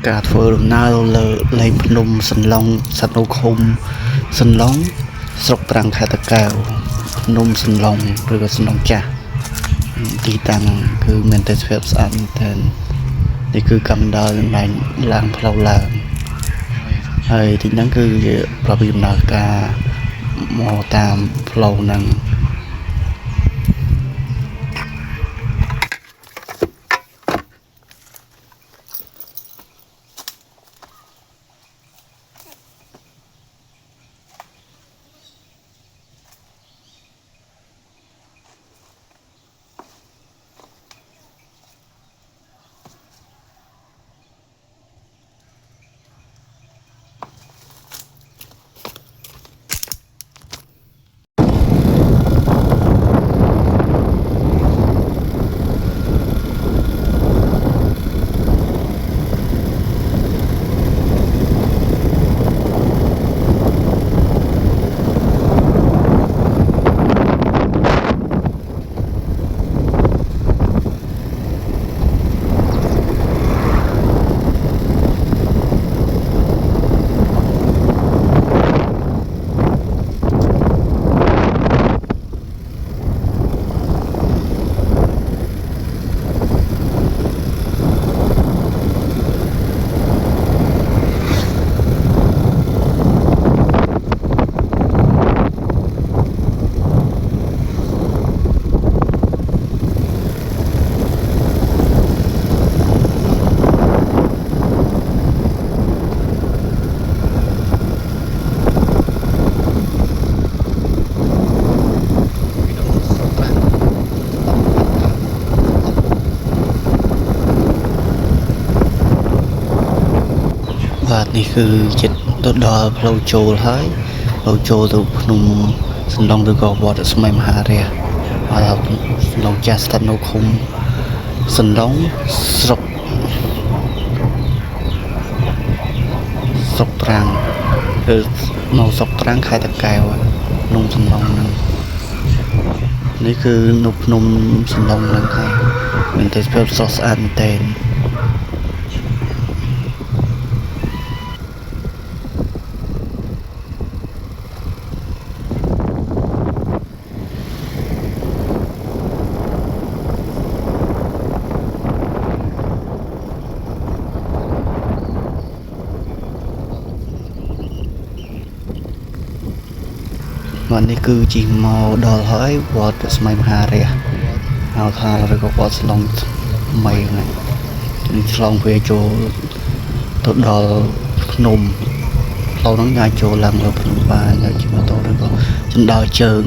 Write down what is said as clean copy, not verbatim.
ការធ្វើដំណើរលើលេងភ្នំសន្លង់សត្វនៅឃុំសន្លង់ស្រុកប្រាំងខេត្តតាកែវភ្នំសន្លង់ឬក៏សន្លង់ចាស់ទីតាំងគឺមានទេសភាពស្អាតមែនទែននេះគឺកំដៅឡើងផ្លូវឡើងហើយទីហ្នឹងគឺជាប្រព័ន្ធដំណើរការមកតាមផ្លូវហ្នឹងបាទនេះគឺចិត្តទៅដល់ផ្លូវចូលហើយផ្លូវចូលទៅភ្នំសន្លង់ឬក៏វត្តស្មៃមហារាជហើយសន្លង់ចាស់ស្ថិតនៅឃុំសន្លង់ស្រុកប្រាំងគឺនៅស្រុកប្រាំងខេត្តតាកែវភ្នំសន្លង់ហ្នឹងនេះគឺនៅភ្នំសន្លង់ហ្នឹងហើយមានទេសភាពស្រស់ស្អាតមែនទែនបាទនេះគឺជាមកដល់ហើយវត្តស្មៃមហារាជហៅថាឬក៏វត្តស្លង់ថ្មីហ្នឹងនឹងឆ្លងវាចូលទៅដល់ភ្នំផ្លូវហ្នឹងអាចចូលឡើងលើភ្នំបានដោយជិះម៉ូតូឬក៏ជណ្ដើរជើង